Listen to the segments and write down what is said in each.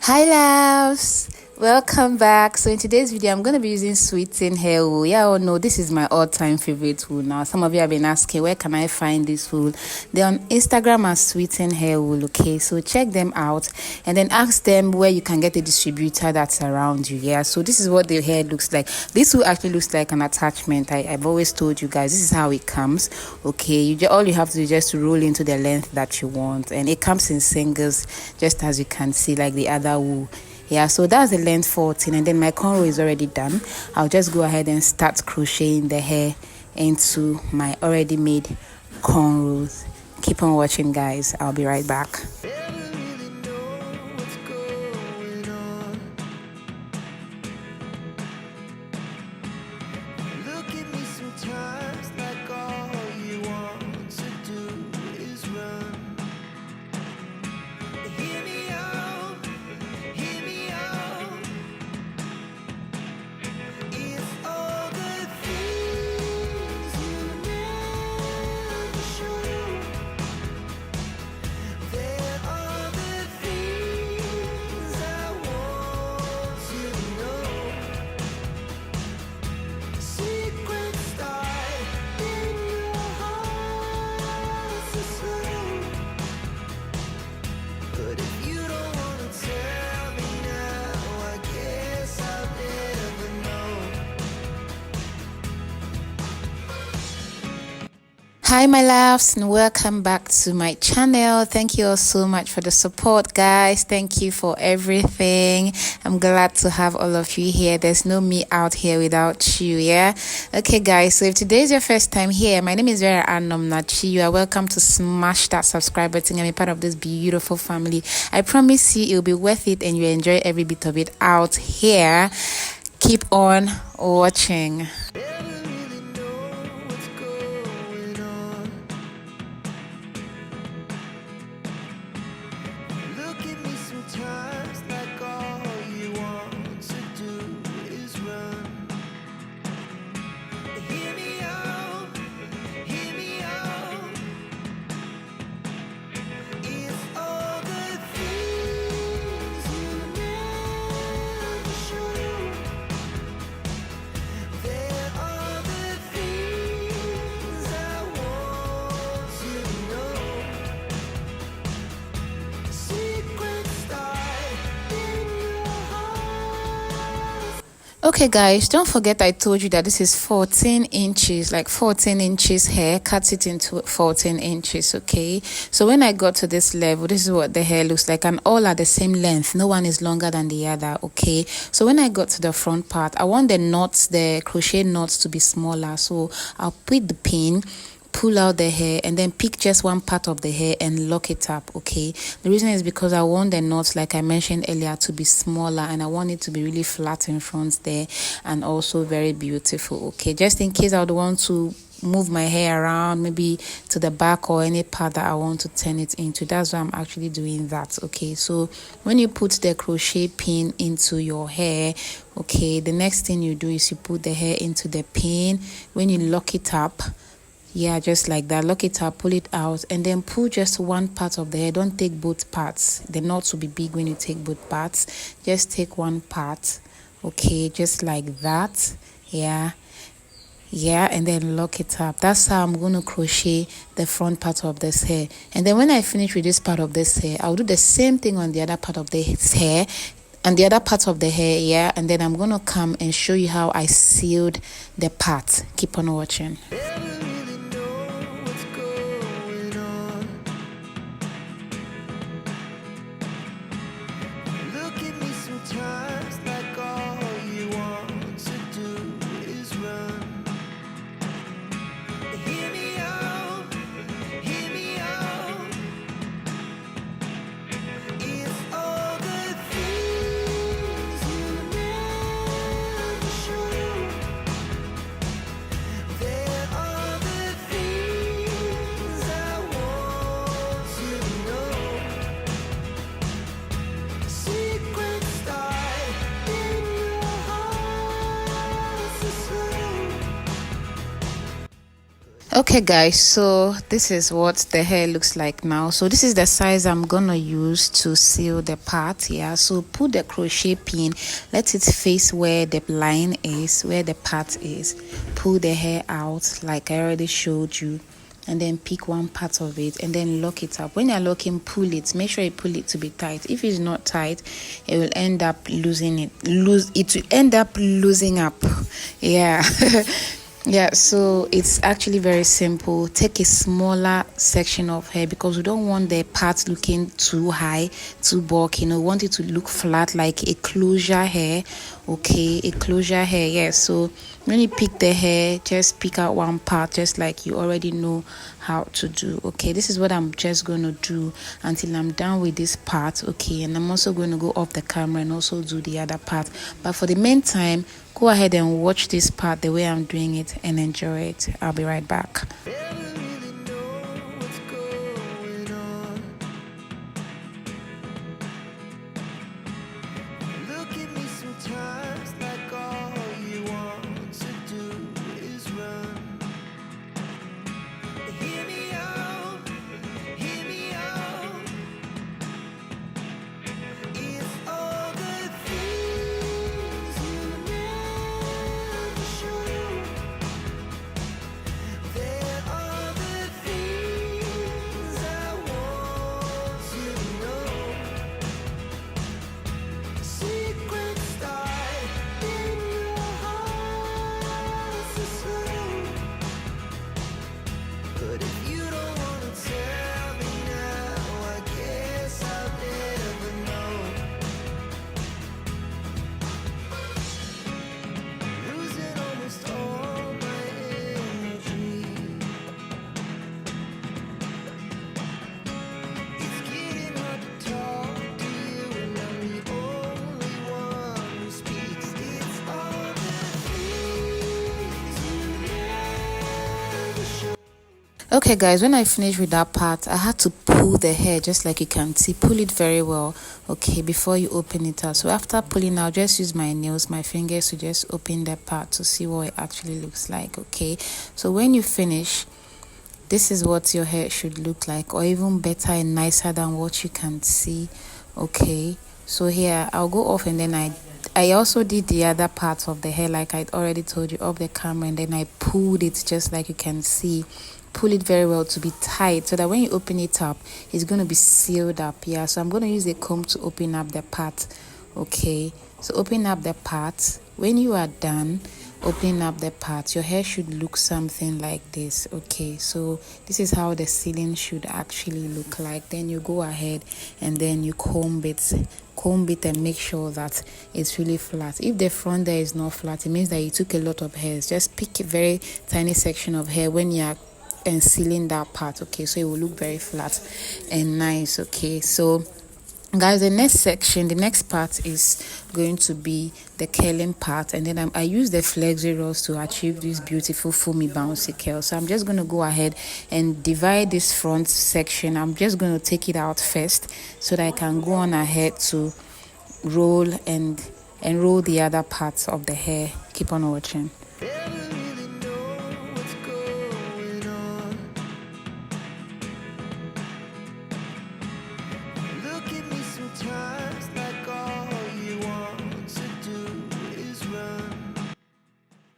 Hi loves, welcome back. So in today's video I'm going to be using Sweeten hair wool. Yeah, oh no, this is my all-time favorite wool. Now some of you have been asking where can I find this wool. They're on Instagram as Sweeten hair wool. Okay, so check them out and then ask them where you can get a distributor that's around you. Yeah, so this is what the hair looks like. This wool actually looks like an attachment. I've always told you guys this is how it comes. Okay, all you have to do is just roll into the length that you want, and it comes in singles, just as you can see, like the other wool. Yeah, so that's the length 14, and then my cornrow is already done. I'll just go ahead and start crocheting the hair into my already made cornrows. Keep on watching, guys. I'll be right back. Hi my loves, and welcome back to my channel. Thank you all so much for the support, guys. Thank you for everything. I'm glad to have all of you here. There's no me out here without you. Yeah, okay guys, so if today is your first time here, my name is Vera Anomnachi. You are welcome to smash that subscribe button and be part of this beautiful family. I promise you it'll be worth it and you enjoy every bit of it out here. Keep on watching. Okay guys, don't forget I told you that this is 14 inches, like 14 inches hair. Cut it into 14 inches. Okay, so when I got to this level, this is what the hair looks like, and all are the same length. No one is longer than the other. Okay, so when I got to the front part, I want the knots, the crochet knots, to be smaller. So I'll put the pin, pull out the hair, and then pick just one part of the hair and lock it up. Okay, the reason is because I want the knots, like I mentioned earlier, to be smaller, and I want it to be really flat in front there and also very beautiful. Okay, just in case I would want to move my hair around, maybe to the back or any part that I want to turn it into, that's why I'm actually doing that. Okay, so when you put the crochet pin into your hair, okay, the next thing you do is you put the hair into the pin. When you lock it up, yeah, just like that, lock it up, pull it out, and then pull just one part of the hair. Don't take both parts. The knots will be big when you take both parts. Just take one part. Okay, just like that. Yeah, and then lock it up. That's how I'm going to crochet the front part of this hair. And then when I finish with this part of this hair, I'll do the same thing on the other part of the hair and the other part of the hair. Yeah, and then I'm going to come and show you how I sealed the part. Keep on watching. Okay guys, so this is what the hair looks like now. So this is the size I'm gonna use to seal the part. Yeah, so put the crochet pin, let it face where the line is, where the part is. Pull the hair out like I already showed you, and then pick one part of it and then lock it up. When you're locking, pull it, make sure you pull it to be tight. If it's not tight, it will end up losing it. It will end up losing up. Yeah. Yeah, so it's actually very simple. Take a smaller section of hair because we don't want the part looking too high, too bulky. We want it to look flat like a closure hair. Okay, a closure hair. Yeah, so when you pick the hair, just pick out one part just like you already know how to do. Okay, this is what I'm just going to do until I'm done with this part. Okay, and I'm also going to go off the camera and also do the other part. But for the meantime, go ahead and watch this part the way I'm doing it and enjoy it. I'll be right back. Okay guys, when I finished with that part, I had to pull the hair just like you can see. Pull it very well, okay, before you open it out. So after pulling out, just use my nails, my fingers to just open the part to see what it actually looks like. Okay, so when you finish, this is what your hair should look like, or even better and nicer than what you can see. Okay, so here I'll go off, and then I also did the other part of the hair like I already told you off the camera, and then I pulled it just like you can see. Pull it very well to be tight so that when you open it up, it's going to be sealed up. Yeah, so I'm going to use a comb to open up the part. Okay, so open up the part. When you are done opening up the part, your hair should look something like this. Okay, so this is how the sealing should actually look like. Then you go ahead and then you comb it and make sure that it's really flat. If the front there is not flat, it means that you took a lot of hairs. Just pick a very tiny section of hair when you are and sealing that part. Okay, so it will look very flat and nice. Okay, so guys, the next part is going to be the curling part, and then I use the flexi rods to achieve this beautiful foamy bouncy curl. So I'm just going to go ahead and divide this front section. I'm just going to take it out first so that I can go on ahead to roll and roll the other parts of the hair. Keep on watching.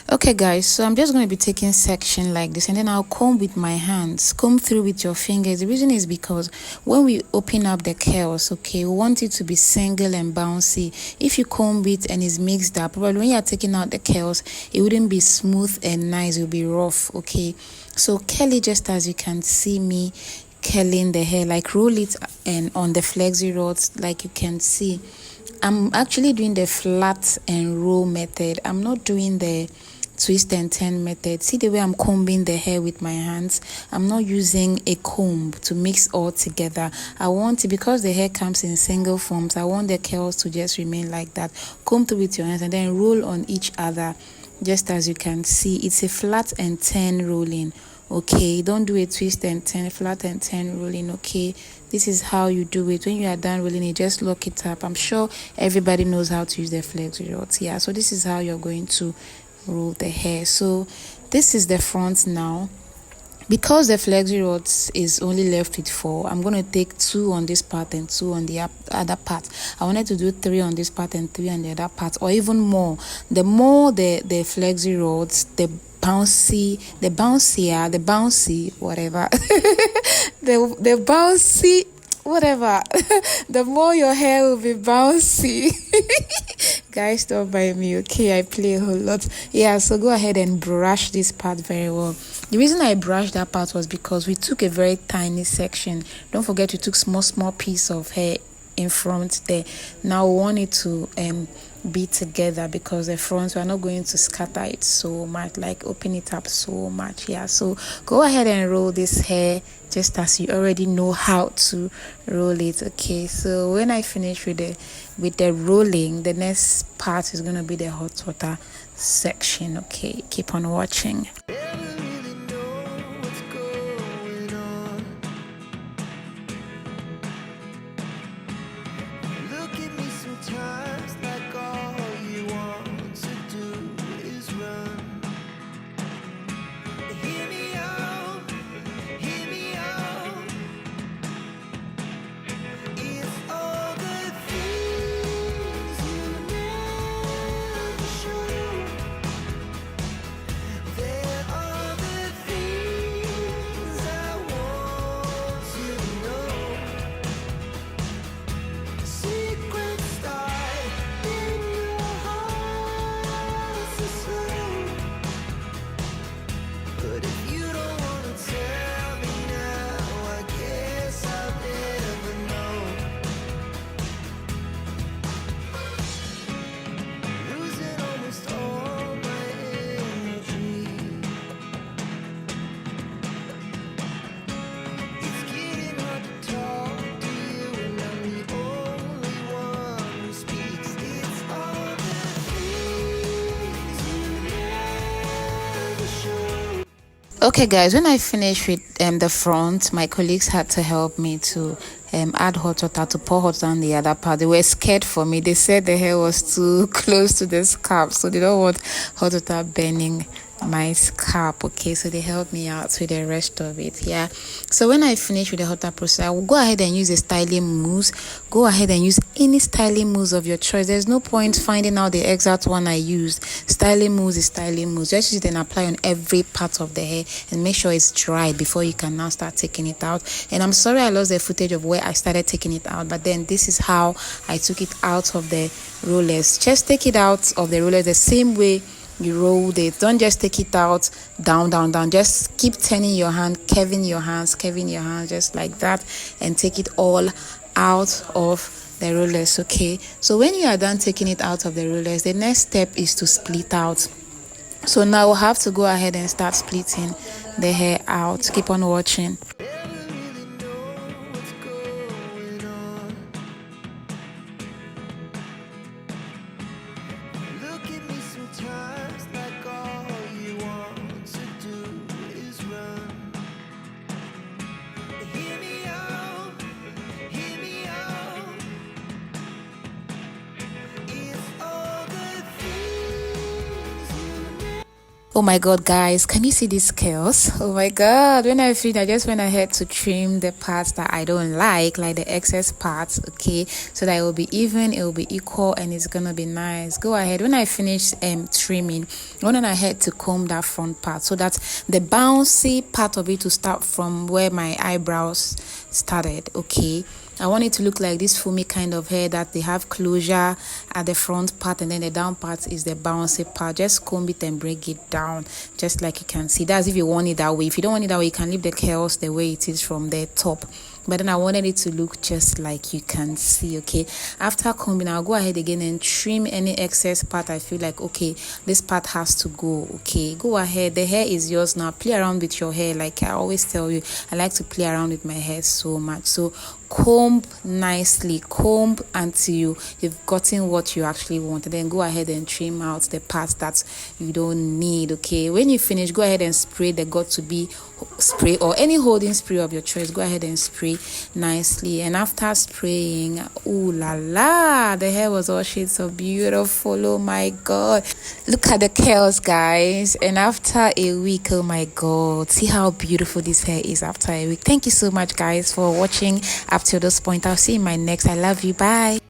Okay guys, so I'm just going to be taking section like this, and then I'll comb with my hands, comb through with your fingers. The reason is because when we open up the curls, okay, we want it to be single and bouncy. If you comb it and it's mixed up, probably when you're taking out the curls, it wouldn't be smooth and nice, it will be rough. Okay, so curl it just as you can see me curling the hair, like roll it and on the flexi rods like you can see. I'm actually doing the flat and roll method. I'm not doing the twist and turn method. See the way I'm combing the hair with my hands. I'm not using a comb to mix all together. I want it, because the hair comes in single forms, I want the curls to just remain like that. Comb through with your hands and then roll on each other just as you can see. It's a flat and turn rolling. Okay, don't do a twist and turn, flat and turn rolling. Okay, this is how you do it. When you are done rolling it, just lock it up. I'm sure everybody knows how to use the flexi rods. Yeah, so this is how you're going to roll the hair. So this is the front now. Because the flexi rods is only left with 4, I'm going to take 2 on this part and 2 on the other part. I wanted to do 3 on this part and 3 on the other part, or even more. The more the flexi rods, the bouncy, whatever, the bouncy, whatever, the more your hair will be bouncy. Guys, don't mind me, okay? I play a whole lot. Yeah, so go ahead and brush this part very well. The reason I brushed that part was because we took a very tiny section. Don't forget we took small piece of hair in front there. Now we want it to be together, because the front, we're not going to scatter it so much, like open it up so much. Yeah, so go ahead and roll this hair just as you already know how to roll it. Okay, so when I finish with the rolling, the next part is going to be the hot water section. Okay, keep on watching. Okay guys, when I finished with the front, my colleagues had to help me to add hot water, to pour hot water on the other part. They were scared for me. They said the hair was too close to the scalp, so they don't want hot water burning my scalp. Okay, so they helped me out with the rest of it. Yeah, so when I finish with the hot water process, I will go ahead and use a styling mousse. Go ahead and use any styling mousse of your choice. There's no point finding out the exact one I used. Styling mousse is styling mousse. Just use it and apply on every part of the hair and make sure it's dry before you can now start taking it out. And I'm sorry I lost the footage of where I started taking it out, but then this is how I took it out of the rollers. Just take it out of the rollers the same way you rolled it. Don't just take it out down. Just keep turning your hand, curving your hands just like that, and take it all out of the rollers. Okay, so when you are done taking it out of the rollers, the next step is to split out. So now we'll have to go ahead and start splitting the hair out. Keep on watching. Oh my god guys, can you see these curls? Oh my god, when I finished, I just went ahead to trim the parts that I don't like the excess parts, okay, so that it will be even, it will be equal, and it's gonna be nice. Go ahead, when I finish trimming, I went ahead to comb that front part so that the bouncy part of it to start from where my eyebrows started. Okay, I want it to look like this foamy kind of hair that they have closure at the front part, and then the down part is the bouncy part. Just comb it and bring it down just like you can see. That's if you want it that way. If you don't want it that way, you can leave the curls the way it is from the top, but then I wanted it to look just like you can see. Okay, after combing, I'll go ahead again and trim any excess part. I feel like, okay, this part has to go. Okay, go ahead, the hair is yours now. Play around with your hair. Like I always tell you, I like to play around with my hair so much. So comb nicely, comb until you've gotten what you actually want, and then go ahead and trim out the parts that you don't need. Okay, when you finish, go ahead and spray the got to be spray or any holding spray of your choice. Go ahead and spray nicely, and after spraying, ooh la la, the hair was all shades of beautiful. Oh my god, look at the curls, guys. And after a week, oh my god, see how beautiful this hair is after a week. Thank you so much, guys, for watching up to this point. I'll see you in my next. I love you. Bye.